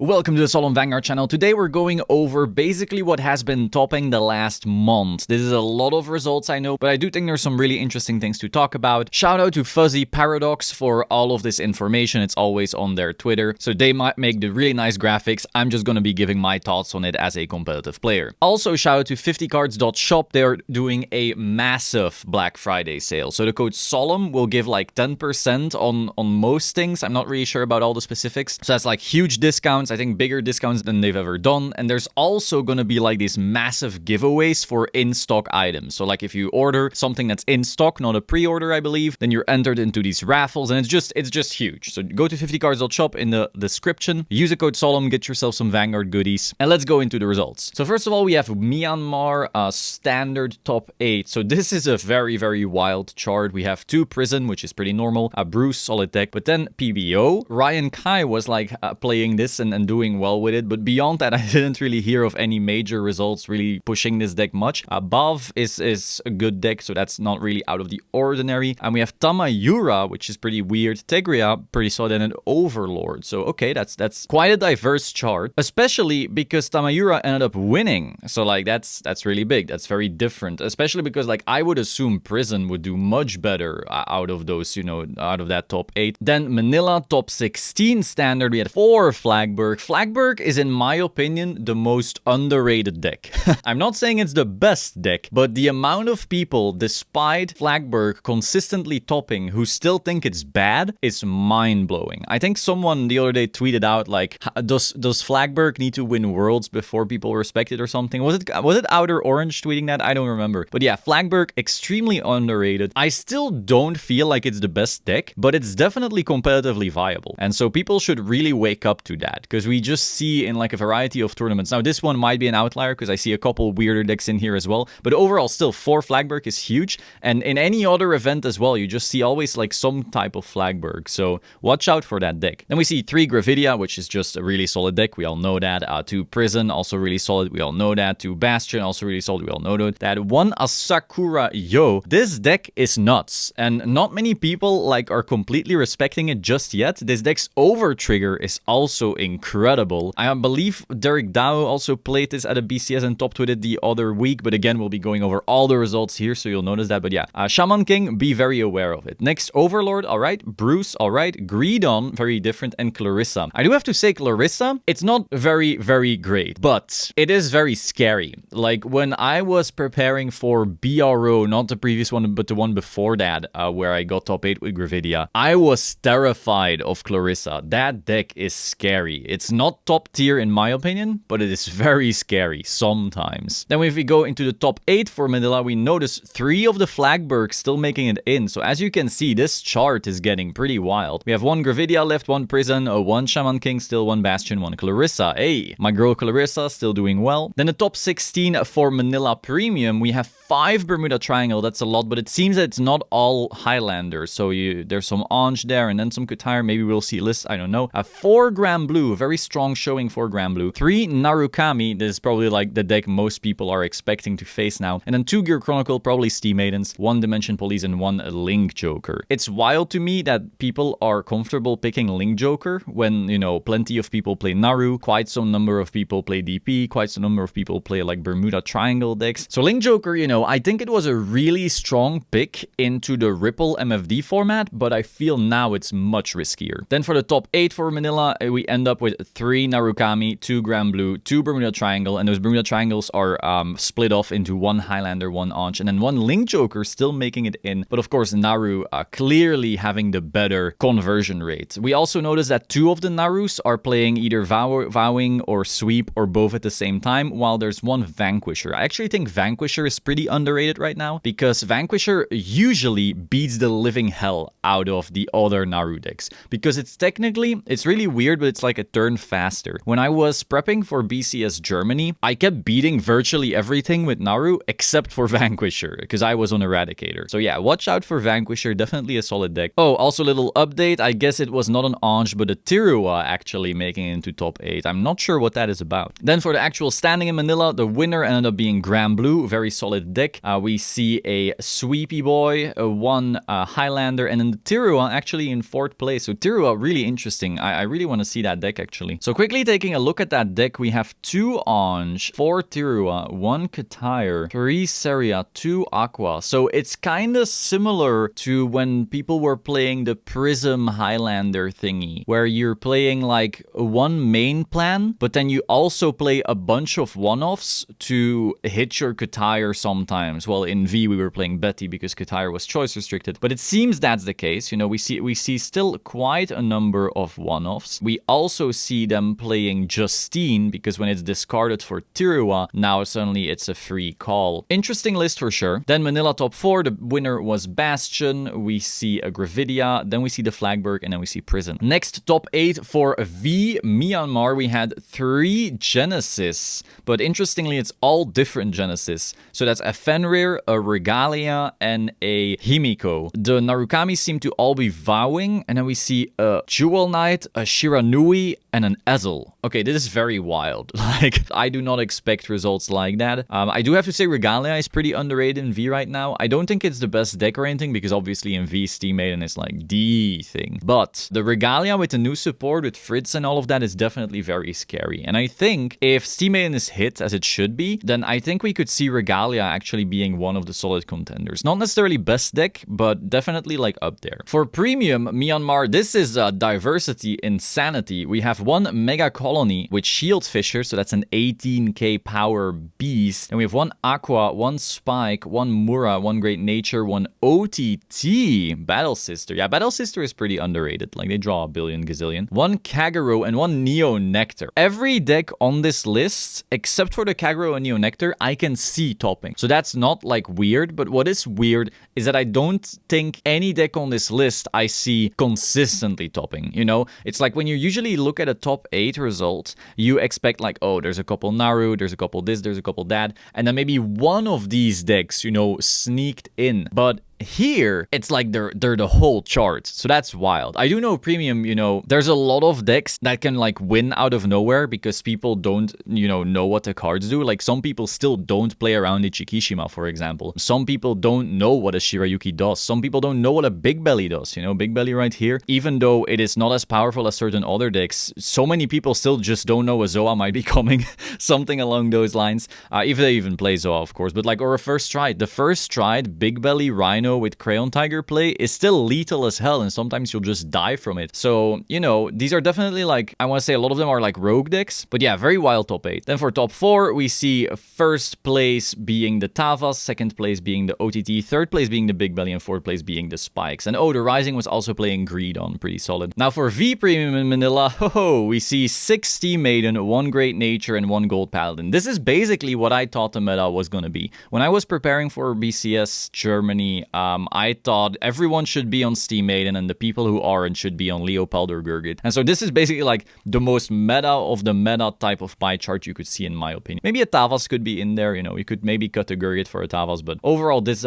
Welcome to the Solemn Vanguard channel. Today we're going over basically what has been topping the last month. This is a lot of results, I know, but I do think there's some really interesting things to talk about. Shout out to Fuzzy Paradox for all of this information. It's always on their Twitter, so they might make the really nice graphics. I'm just going to be giving my thoughts on it as a competitive player. Also, shout out to 50cards.shop. They're doing a massive Black Friday sale. So the code Solemn will give like 10% on most things. I'm not really sure about all the specifics. So that's like huge discounts. I think bigger discounts than they've ever done. And there's also going to be like these massive giveaways for in-stock items. So like if you order something that's in stock, not a pre-order, I believe, then you're entered into these raffles, and it's just huge. So go to 50cards.shop in the description, use the code Solemn, get yourself some Vanguard goodies, and let's go into the results. So first of all, we have Myanmar standard top 8. So this is a very, very wild chart. We have 2 Prison, which is pretty normal, a Bruce, solid deck, but then PBO. Ryan Kai was like playing this and doing well with it, but beyond that, I didn't really hear of any major results really pushing this deck much. Bav is a good deck, so that's not really out of the ordinary. And we have Tamayura, which is pretty weird. Tegria, pretty solid, and an Overlord. So okay, that's quite a diverse chart, especially because Tamayura ended up winning. So like that's really big. That's very different, especially because like I would assume Prison would do much better out of those, out of that top 8. Then Manila top 16 standard, we had 4 Flagberg. Flagberg is, in my opinion, the most underrated deck. I'm not saying it's the best deck, but the amount of people, despite Flagberg consistently topping, who still think it's bad is mind-blowing. I think someone the other day tweeted out like, does Flagberg need to win Worlds before people respect it or something? Was it Outer Orange tweeting that? I don't remember. But yeah, Flagberg, extremely underrated. I still don't feel like it's the best deck, but it's definitely competitively viable. And so people should really wake up to that, because we just see in like a variety of tournaments. Now this one might be an outlier because I see a couple weirder decks in here as well, but overall still 4 Flagberg is huge, and in any other event as well you just see always like some type of Flagberg, so watch out for that deck. Then we see 3 Gravidia, which is just a really solid deck, we all know that. 2 Prison, also really solid, we all know that. 2 Bastion, also really solid, we all know that. 1 Asakura Yo. This deck is nuts, and not many people like are completely respecting it just yet. This deck's over trigger is also incredible. I believe Derek Dow also played this at a BCS and topped with it the other week, but again, we'll be going over all the results here, so you'll notice that. But yeah, Shaman King, be very aware of it. Next, Overlord, alright. Bruce, alright. Greedon, very different. And Clarissa. I do have to say, Clarissa, it's not very, very great, but it is very scary. Like, when I was preparing for BRO, not the previous one, but the one before that, where I got top 8 with Gravidia, I was terrified of Clarissa. That deck is scary. It's not top tier in my opinion, but it is very scary sometimes. Then if we go into the top 8 for Manila, we notice 3 of the Flagbergs still making it in. So as you can see, this chart is getting pretty wild. We have 1 Gravidia left, 1 Prison, 1 Shaman King, still 1 Bastion, 1 Clarissa. Hey, my girl Clarissa still doing well. Then the top 16 for Manila Premium, we have 5 Bermuda Triangle. That's a lot, but it seems that it's not all Highlanders. So there's some Ange there, and then some Qatar. Maybe we'll see lists, I don't know. 4 Granblue, very strong showing for Granblue. 3 Narukami, this is probably like the deck most people are expecting to face now. And then 2 Gear Chronicle, probably Steam Maidens, 1 Dimension Police, and 1 Link Joker. It's wild to me that people are comfortable picking Link Joker when, plenty of people play Naru, quite some number of people play DP, quite some number of people play like Bermuda Triangle decks. So Link Joker, I think it was a really strong pick into the Ripple MFD format, but I feel now it's much riskier. Then for the top 8 for Manila, we end up with 3 Narukami, 2 Granblue, 2 Bermuda Triangle, and those Bermuda Triangles are split off into 1 Highlander, 1 Ange, and then 1 Link Joker still making it in. But of course, Naru clearly having the better conversion rate. We also notice that 2 of the Narus are playing either Vowing or Sweep or both at the same time, while there's 1 Vanquisher. I actually think Vanquisher is pretty underrated right now, because Vanquisher usually beats the living hell out of the other Naru decks, because it's really weird, but it's like a turn faster. When I was prepping for BCS Germany, I kept beating virtually everything with Naru except for Vanquisher, because I was on Eradicator. So yeah, watch out for Vanquisher, definitely a solid deck. Oh, also a little update, I guess it was not an Ange, but a Tirua actually making it into top 8. I'm not sure what that is about. Then for the actual standing in Manila, the winner ended up being Granblue, very solid deck. We see a Sweepy Boy, 1 Highlander, and then the Tirua actually in 4th place. So Tirua, really interesting. I really want to see that deck actually. So quickly taking a look at that deck, we have 2 Ange, 4 Tirua, 1 Katire, 3 Seria, 2 Aqua. So it's kind of similar to when people were playing the Prism Highlander thingy, where you're playing like one main plan, but then you also play a bunch of one-offs to hit your Katire sometimes. Well, in V we were playing Betty because Katire was choice restricted, but it seems that's the case. You know, we see still quite a number of one-offs. We also see them playing Justine because when it's discarded for Tirua, now suddenly it's a free call. Interesting list for sure. Then Manila top 4, the winner was Bastion. We see a Gravidia, then we see the Flagberg, and then we see Prison. Next, top 8 for V Myanmar, we had 3 Genesis, but interestingly, it's all different Genesis. So that's a Fenrir, a Regalia, and a Himiko. The Narukami seem to all be vowing, and then we see a Jewel Knight, a Shiranui, and an Ezel. Okay, this is very wild. Like, I do not expect results like that. I do have to say Regalia is pretty underrated in V right now. I don't think it's the best deck or anything, because obviously in V, Steam Maiden is like the thing. But the Regalia with the new support with Fritz and all of that is definitely very scary. And I think if Steam Maiden is hit as it should be, then I think we could see Regalia actually being one of the solid contenders. Not necessarily best deck, but definitely like up there. For Premium Myanmar, this is diversity insanity. We have 1 Megacolony with Shield Fisher, so that's an 18k power beast. And we have 1 Aqua, 1 Spike, 1 Mura, 1 Great Nature, 1 OTT, Battle Sister. Yeah, Battle Sister is pretty underrated. Like, they draw a billion gazillion. 1 Kagero and 1 Neo Nectar. Every deck on this list, except for the Kagero and Neo Nectar, I can see topping. So that's not like weird, but what is weird is that I don't think any deck on this list I see consistently topping. You know, it's like when you usually look at a top 8 result, you expect like, oh, there's a couple Naru, there's a couple this, there's a couple that, and then maybe one of these decks, you know, sneaked in. But here, it's like they're the whole chart. So that's wild. I do know Premium, you know, there's a lot of decks that can like win out of nowhere because people don't, you know what the cards do. Like, some people still don't play around Ichikishima, for example. Some people don't know what a Shirayuki does. Some people don't know what a Big Belly does. You know, Big Belly right here. Even though it is not as powerful as certain other decks, so many people still just don't know a Zoa might be coming. Something along those lines. If they even play Zoa, of course. But like, or a First Stride. The First Stride, Big Belly, Rhino with Crayon Tiger play is still lethal as hell, and sometimes you'll just die from it. So, you know, these are definitely like, I want to say a lot of them are like rogue decks, but yeah, very wild top 8. Then for top 4, we see first place being the Tavas, second place being the OTT, third place being the Big Belly, and fourth place being the Spikes. And oh, the Rising was also playing Greedon, pretty solid. Now for V Premium in Manila, we see 6 Steam Maiden, 1 Great Nature, and 1 Gold Paladin. This is basically what I thought the meta was gonna be. When I was preparing for BCS Germany, I thought everyone should be on Steam Maiden and the people who aren't should be on Leopold or Gurgit. And so this is basically like the most meta of the meta type of pie chart you could see, in my opinion. Maybe a Tavas could be in there, you know, you could maybe cut a Gurgit for a Tavas, but overall this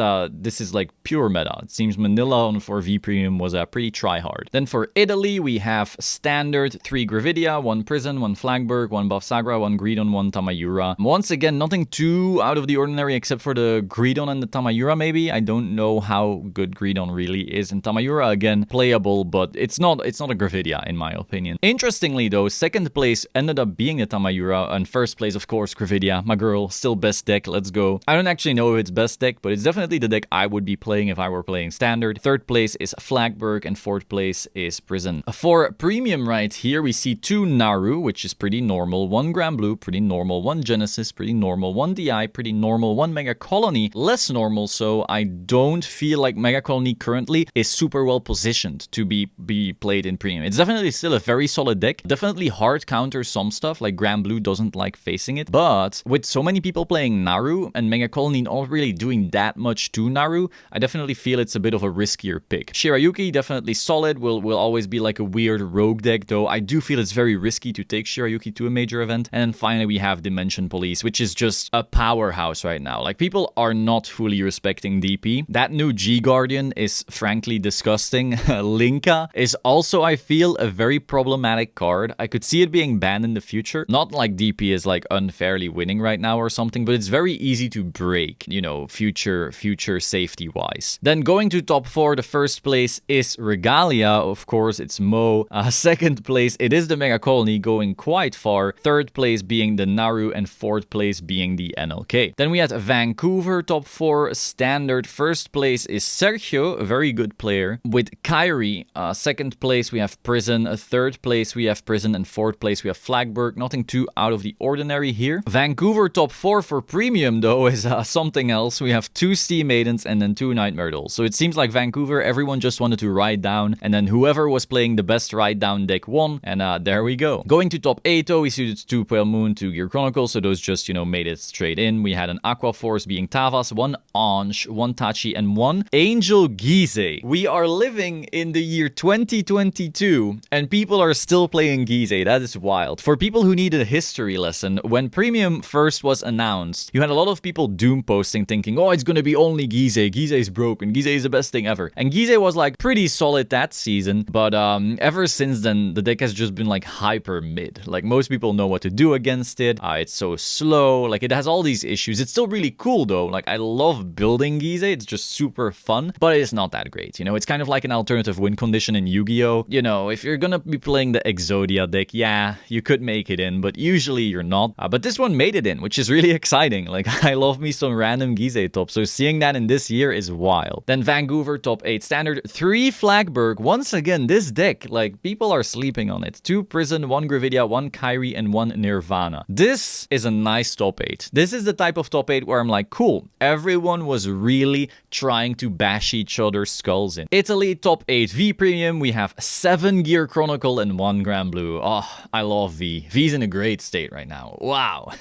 is like pure meta. It seems Manila for V Premium was pretty try-hard. Then for Italy, we have standard 3 Gravidia, 1 Prison, 1 Flagberg, 1 Bafsagra, 1 Greedon, 1 Tamayura. Once again, nothing too out of the ordinary except for the Greedon and the Tamayura maybe. I don't know how good Greedon really is, and Tamayura again playable, but it's not a Gravidia in my opinion. Interestingly though, second place ended up being the Tamayura, and first place of course Gravidia, my girl, still best deck, let's go. I don't actually know if it's best deck, but it's definitely the deck I would be playing if I were playing standard. Third place is Flagberg, and fourth place is Prison. For Premium right here, we see 2 Naru, which is pretty normal, 1 Granblue, pretty normal, 1 Genesis, pretty normal, 1 DI, pretty normal, 1 Megacolony, less normal, so I don't feel like Megacolony currently is super well positioned to be played in Premium. It's definitely still a very solid deck. Definitely hard counter some stuff, like Granblue doesn't like facing it. But with so many people playing Naru and Megacolony not really doing that much to Naru, I definitely feel it's a bit of a riskier pick. Shirayuki, definitely solid, will always be like a weird rogue deck, though I do feel it's very risky to take Shirayuki to a major event. And then finally we have Dimension Police, which is just a powerhouse right now. Like, people are not fully respecting DP. That That new G-Guardian is frankly disgusting. Linka is also, I feel, a very problematic card. I could see it being banned in the future. Not like DP is like unfairly winning right now or something, but it's very easy to break, you know, future safety-wise. Then going to top 4, the first place is Regalia. Of course, it's Mo. Second place, it is the Megacolony, going quite far. Third place being the Naru, and fourth place being the NLK. Then we had Vancouver, top 4, standard. First place is Sergio, a very good player, with Kyrie. Second place, we have Prison. Third place, we have Prison. And fourth place, we have Flagberg. Nothing too out of the ordinary here. Vancouver, top 4 for premium, though, is something else. We have 2 Steam Maidens and then 2 Nightmare Dolls. So it seems like Vancouver, everyone just wanted to ride down, and then whoever was playing the best ride down deck won, and there we go. Going to top 8, though, we see 2 Pale Moon, 2 Gear Chronicle, so those just, you know, made it straight in. We had an Aqua Force being Tavas, 1 Ange, 1 Tachi, and 1 Angel Gize. We are living in the year 2022, and people are still playing Gize. That is wild. For people who need a history lesson, when Premium first was announced, you had a lot of people doom posting thinking, oh, it's gonna be only Gize. Gize is broken. Gize is the best thing ever. And Gize was like pretty solid that season, but ever since then, the deck has just been like hyper mid. Like most people know what to do against it. It's so slow. Like it has all these issues. It's still really cool though. Like I love building Gize. It's just super fun, but it's not that great. You know, it's kind of like an alternative win condition in Yu-Gi-Oh! You know, if you're gonna be playing the Exodia deck, yeah, you could make it in, but usually you're not. But this one made it in, which is really exciting. Like I love me some random Gize top. So seeing that in this year is wild. Then Vancouver, top 8 standard, 3 Flagberg. Once again, this deck, like people are sleeping on it. 2 Prison, 1 Gravidia, 1 Kyrie, and 1 Nirvana. This is a nice top 8. This is the type of top 8 where I'm like, cool, everyone was really trying to bash each other's skulls in. Italy, top 8 V Premium. We have 7 Gear Chronicle and 1 Granblue. Oh, I love V. V's in a great state right now. Wow.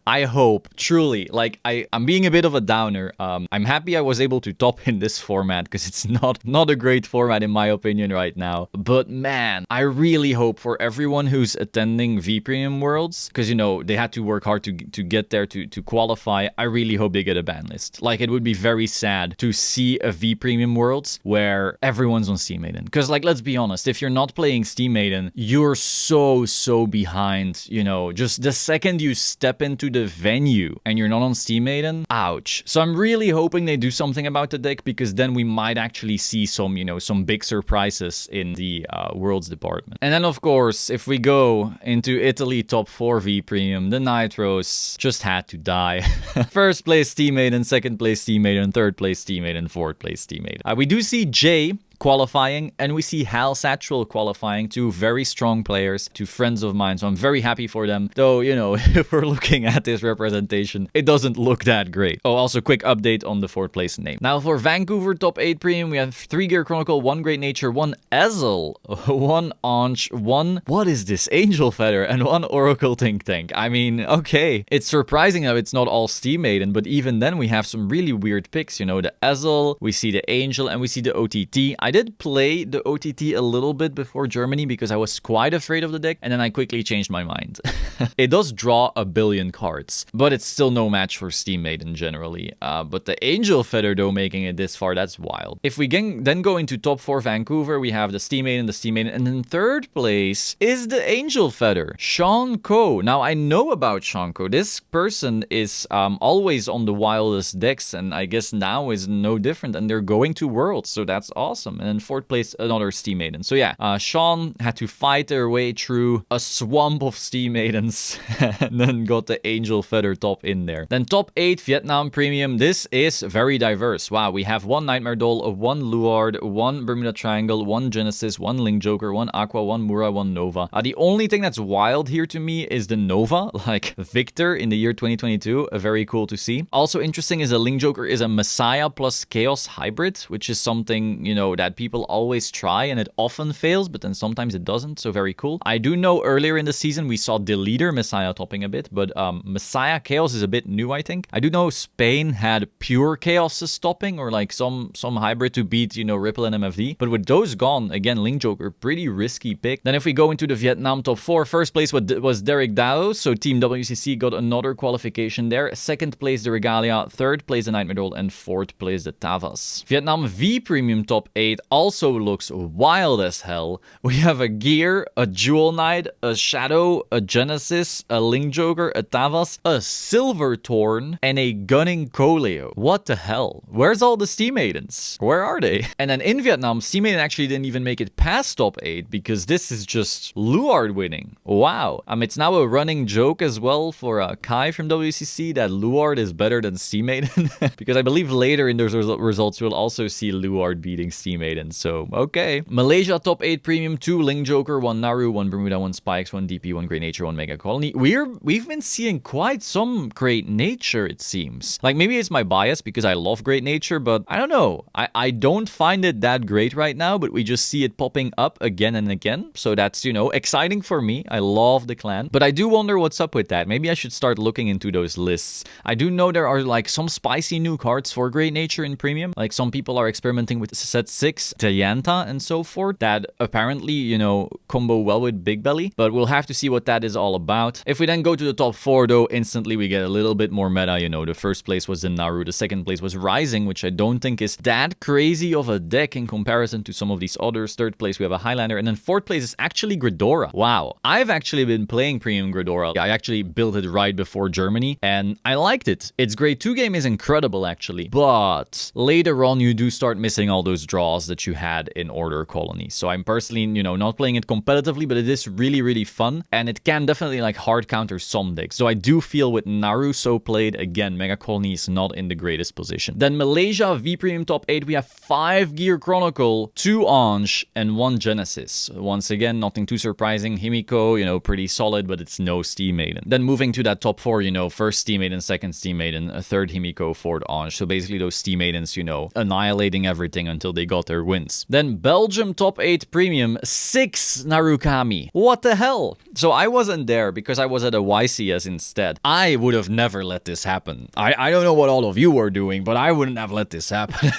I hope, truly, like I'm being a bit of a downer. I'm happy I was able to top in this format because it's not a great format in my opinion right now. But man, I really hope for everyone who's attending V Premium Worlds, because you know they had to work hard to get there to qualify. I really hope they get a ban list. Like it would be very sad to see a V Premium Worlds where everyone's on Steam Maiden. Because like let's be honest, if you're not playing Steam Maiden, you're so behind. You know, just the second you step into the venue and you're not on Steam Maiden, ouch. So I'm really hoping they do something about the deck, because then we might actually see some, you know, some big surprises in the Worlds department. And then of course, if we go into Italy top 4 V Premium, the Nitros just had to die. First place Steam Maiden, second place Steam Maiden, third place Steam Maiden, fourth place Steam Maiden. We do see Jay qualifying, and we see Hal Satchel qualifying, 2 very strong players, 2 friends of mine, so I'm very happy for them. Though, you know, if we're looking at this representation, it doesn't look that great. Oh, also quick update on the 4th place name. Now for Vancouver top 8 Premium, we have 3 Gear Chronicle, 1 Great Nature, 1 Ezel, 1 Ange, 1, what is this, Angel Feather, and 1 Oracle Think Tank. I mean, okay, it's surprising that it's not all Steam Maiden, but even then we have some really weird picks, you know, the Ezel, we see the Angel, and we see the OTT. I did play the OTT a little bit before Germany because I was quite afraid of the deck, and then I quickly changed my mind. It does draw a billion cards, but it's still no match for Steam Maiden generally. But the Angel Feather, though, making it this far, that's wild. If we then go into top 4 Vancouver, we have the Steam Maiden, and then third place is the Angel Feather, Sean Ko. Now, I know about Sean Ko. This person is always on the wildest decks, and I guess now is no different, and they're going to Worlds, so that's awesome. And then fourth place, another Steam Maiden. So yeah, Sean had to fight their way through a swamp of Steam Maidens and then got the Angel Feather top in there. Then top 8 Vietnam Premium. This is very diverse. Wow, we have 1 Nightmare Doll, 1 Luard, 1 Bermuda Triangle, 1 Genesis, 1 Link Joker, 1 Aqua, 1 Mura, 1 Nova. The only thing that's wild here to me is the Nova, like Victor in the year 2022. Very cool to see. Also interesting is a Link Joker is a Messiah plus Chaos hybrid, which is something, you know, that people always try and it often fails, but then sometimes it doesn't, so very cool. I do know earlier in the season we saw Deleter Messiah topping a bit, but Messiah Chaos is a bit new, I think. I do know Spain had Pure Chaos topping, or like some hybrid to beat, you know, Ripple and MFD, but with those gone, again, Link Joker, pretty risky pick. Then if we go into the Vietnam top 4, first place was Derek Dao, so Team WCC got another qualification there. Second place, the Regalia. Third place, the Nightmare Doll. And fourth place, the Tavas. Vietnam V Premium top 8 also looks wild as hell. We have a Gear, a Jewel Knight, a Shadow, a Genesis, a Link Joker, a Tavas, a Silver Torn, and a Gunning Koleo. What the hell? Where's all the Steam Maidens? Where are they? And then in Vietnam, Steam Maiden actually didn't even make it past top 8 because this is just Luard winning. Wow. It's now a running joke as well for Kai from WCC that Luard is better than Steam Maiden because I believe later in those results we'll also see Luard beating Steam Maiden. So, okay. Malaysia top 8 Premium 2, Link Joker, 1 Naru, 1 Bermuda, 1 Spikes, 1 DP, 1 Great Nature, 1 Megacolony. We've been seeing quite some Great Nature, it seems. Like, maybe it's my bias because I love Great Nature, but I don't know. I don't find it that great right now, but we just see it popping up again and again. So that's, you know, exciting for me. I love the clan. But I do wonder what's up with that. Maybe I should start looking into those lists. I do know there are like some spicy new cards for Great Nature in Premium. Like some people are experimenting with set 6, Tayanta and so forth that apparently, you know, combo well with Big Belly. But we'll have to see what that is all about. If we then go to the top 4 though, instantly we get a little bit more meta, you know. The first place was the Naru, the second place was Rising, which I don't think is that crazy of a deck in comparison to some of these others. Third place we have a Highlander, and then fourth place is actually Gridora. Wow. I've actually been playing Premium Gridora. I actually built it right before Germany, and I liked it. Its grade 2 game is incredible actually, but later on you do start missing all those draws that you had in Order Colony. So I'm personally, you know, not playing it competitively, but it is really, really fun, and it can definitely like hard counter some decks. So I do feel with Naru so played, again, Megacolony is not in the greatest position. Then Malaysia V Premium top 8, we have 5 Gear Chronicle, 2 Ange, and 1 Genesis. Once again, nothing too surprising. Himiko, you know, pretty solid, but it's no Steam Maiden. Then moving to that top 4, you know, first Steam Maiden, second Steam Maiden, a third Himiko, fourth Ange. So basically those Steam Maidens, you know, annihilating everything until they got their wins. Then Belgium top 8 Premium, 6 Narukami. What the hell? So I wasn't there because I was at a YCS instead. I would have never let this happen. I don't know what all of you were doing, but I wouldn't have let this happen.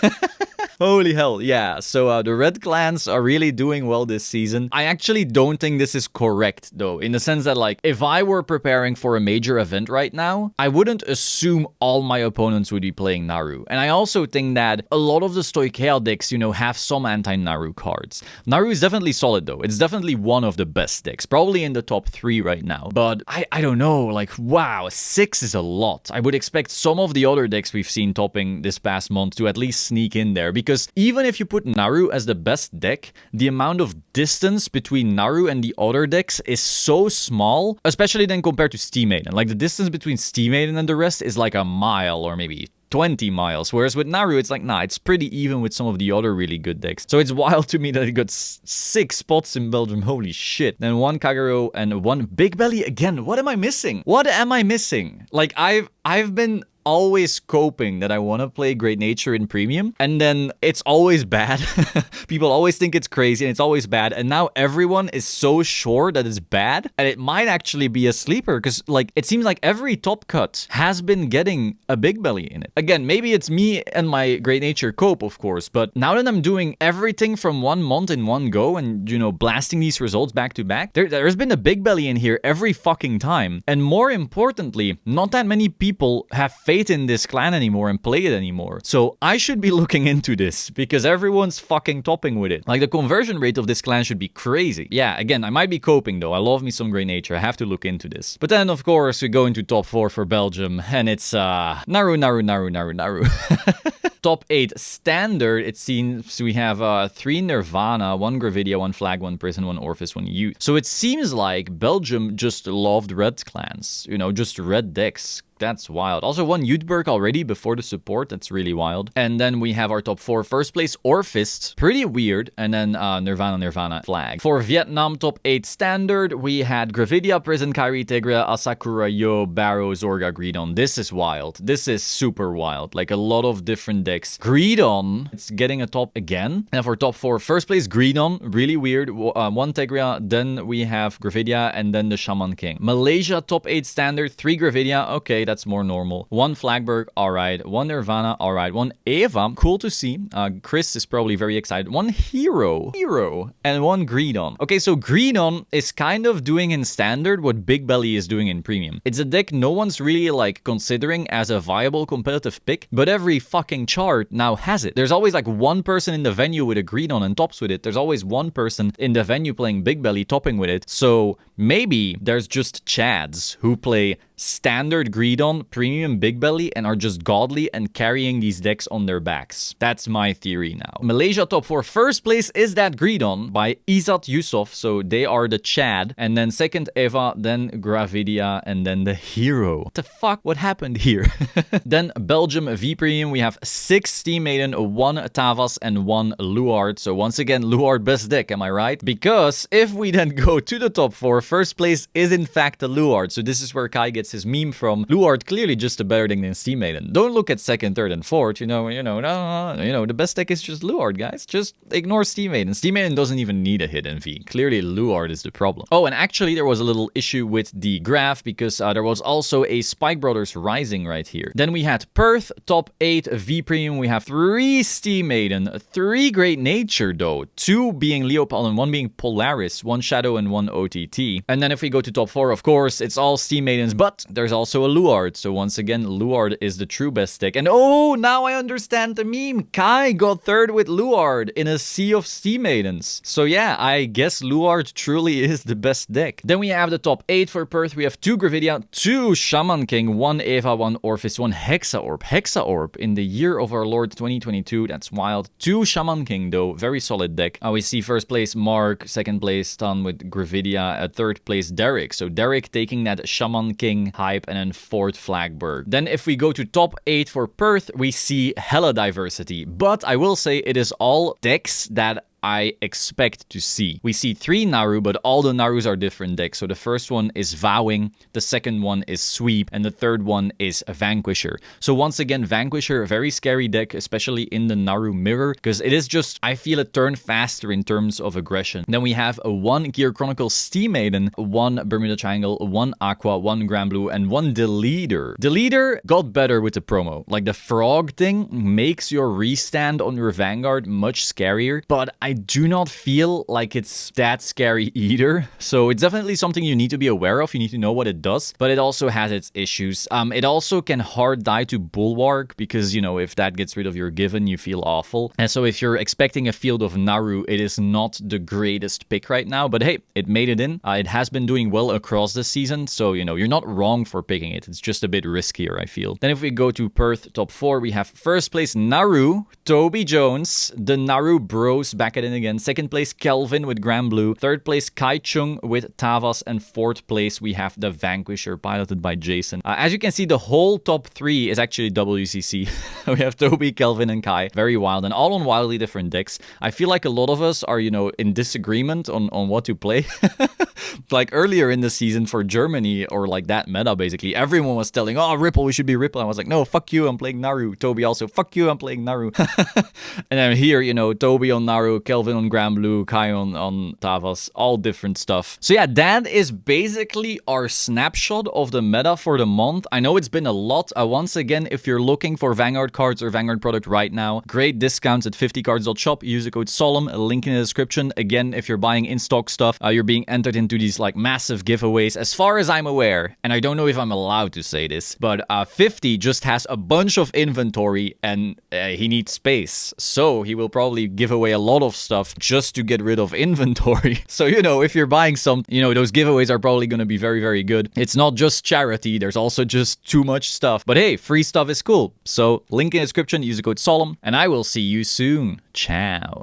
Holy hell, yeah. So the red clans are really doing well this season. I actually don't think this is correct though, in the sense that like, if I were preparing for a major event right now, I wouldn't assume all my opponents would be playing Naru. And I also think that a lot of the Stoichea decks, you know, have some anti-Naru cards. Naru is definitely solid though. It's definitely one of the best decks, probably in the top 3 right now. But I don't know, like, wow, 6 is a lot. I would expect some of the other decks we've seen topping this past month to at least sneak in there, because even if you put Naru as the best deck, the amount of distance between Naru and the other decks is so small, especially then compared to Steam Maiden. Like, the distance between Steam Maiden and the rest is like a mile or maybe 20 miles, whereas with Naru it's like, nah, it's pretty even with some of the other really good decks. So it's wild to me that it got 6 spots in Belgium. Holy shit. Then 1 Kagero and 1 Big Belly again. What am I missing? What am I missing? Like, I've been always coping that I want to play Great Nature in Premium, and then it's always bad. People always think it's crazy and it's always bad, and now everyone is so sure that it's bad, and it might actually be a sleeper, because like, it seems like every top cut has been getting a Big Belly in it. Again, maybe it's me and my Great Nature cope, of course, but now that I'm doing everything from 1 month in one go and, you know, blasting these results back to back, there's been a Big Belly in here every fucking time. And more importantly, not that many people have faith in this clan anymore and play it anymore. So I should be looking into this, because everyone's fucking topping with it. Like, the conversion rate of this clan should be crazy. Yeah, again, I might be coping though. I love me some Great Nature. I have to look into this. But then, of course, we go into top 4 for Belgium, and it's Naru. Top 8 standard, it seems we have 3 Nirvana, 1 Gravidia, 1 Flag, 1 Prison, 1 Orphis, 1 Youth. So it seems like Belgium just loved red clans, you know, just red decks. That's wild. Also, one Yudberg already before the support. That's really wild. And then we have our top 4. First place, Orphist. Pretty weird. And then Nirvana flag. For Vietnam top 8 standard, we had Gravidia, Prison, Kairi, Tigra, Asakura, Yo, Barrow, Zorga, Greedon. This is wild. This is super wild. Like a lot of different decks. Greedon, it's getting a top again. And for top 4, first place, Greedon. Really weird. One Tigra, then we have Gravidia, and then the Shaman King. Malaysia top 8 standard, 3 Gravidia. Okay, that's more normal. 1 Flagberg, alright. 1 Nirvana, alright. 1 Eva, cool to see. Chris is probably very excited. 1 Hero, and 1 Greedon. Okay, so Greedon is kind of doing in standard what Big Belly is doing in premium. It's a deck no one's really like considering as a viable competitive pick, but every fucking chart now has it. There's always like one person in the venue with a Greedon and tops with it. There's always one person in the venue playing Big Belly topping with it. So maybe there's just Chads who play standard Greedon, premium Big Belly, and are just godly and carrying these decks on their backs. That's my theory now. Malaysia top 4 first place is that Greedon by Izzat Yusuf, so they are the Chad, and then second Eva, then Gravidia, and then the Hero. What the fuck? What happened here? Then Belgium V Premium, we have 6 Steam Maiden, 1 Tavas, and 1 Luard. So once again, Luard best deck, am I right? Because if we then go to the top 4, first place is in fact the Luard. So this is where Kai gets his meme from. Luard clearly just a better deck than Steam Maiden. Don't look at second, third, and fourth. The best deck is just Luard, guys. Just ignore Steam Maiden. Steam Maiden doesn't even need a hidden V. Clearly, Luard is the problem. Oh, and actually, there was a little issue with the graph because there was also a Spike Brothers Rising right here. Then we had Perth, top 8 V Premium. We have 3 Steam Maiden, 3 Great Nature though. 2 being Leopold and 1 being Polaris, 1 Shadow and 1 OTT. And then if we go to top 4, of course, it's all Steam Maidens, but there's also a Luard. So once again, Luard is the true best deck. And oh, now I understand the meme. Kai got third with Luard in a sea of Steam Maidens. So yeah, I guess Luard truly is the best deck. Then we have the top 8 for Perth. We have 2 Gravidia, 2 Shaman King, 1 Eva, 1 Orphis, 1 Hexa Orb. Hexa Orb in the year of our Lord 2022. That's wild. 2 Shaman King though. Very solid deck. We see first place Mark, second place Stan with Gravidia, at third place Derek. So Derek taking that Shaman King hype, and then fourth Flagberg. Then if we go to top 8 for Perth, we see hella diversity. But I will say it is all decks that I expect to see. We see 3 Naru, but all the Narus are different decks. So the first one is Vowing, the second one is Sweep, and the third one is Vanquisher. So once again, Vanquisher, a very scary deck, especially in the Naru mirror, because it is just, I feel it turn faster in terms of aggression. Then we have a 1 Gear Chronicle Steam Maiden, 1 Bermuda Triangle, 1 Aqua, 1 Granblue, and 1 Deleter. Deleter got better with the promo. Like the frog thing makes your restand on your Vanguard much scarier, but I do not feel like it's that scary either. So it's definitely something you need to be aware of. You need to know what it does, but it also has its issues. It also can hard die to Bulwark because, if that gets rid of your given, you feel awful. And so if you're expecting a field of Naru, it is not the greatest pick right now, but hey, it made it in. It has been doing well across the season. So, you're not wrong for picking it. It's just a bit riskier, I feel. Then if we go to Perth top 4, we have first place Naru, Toby Jones, the Naru Bros back at in again. Second place, Kelvin with Granblue. Third place, Kai Chung with Tavas. And fourth place, we have the Vanquisher, piloted by Jason. As you can see, the whole top 3 is actually WCC. We have Toby, Kelvin, and Kai. Very wild, and all on wildly different decks. I feel like a lot of us are, in disagreement on what to play. Like earlier in the season for Germany, or like that meta, basically, everyone was telling, oh, Ripple, we should be Ripple. I was like, no, fuck you, I'm playing Naru. Toby also, fuck you, I'm playing Naru. And then here, Toby on Naru, Kelvin on Granblue, Kai on Tavas, all different stuff. So yeah, that is basically our snapshot of the meta for the month. I know it's been a lot. Once again, if you're looking for Vanguard cards or Vanguard product right now, great discounts at 50cards.shop. Use the code Solemn, link in the description. Again, if you're buying in-stock stuff, you're being entered into these like massive giveaways. As far as I'm aware, and I don't know if I'm allowed to say this, but 50 just has a bunch of inventory and he needs space. So he will probably give away a lot of stuff just to get rid of inventory. So, if you're buying some, those giveaways are probably going to be very, very good. It's not just charity. There's also just too much stuff. But hey, free stuff is cool. So link in the description, use the code Solemn, and I will see you soon. Ciao.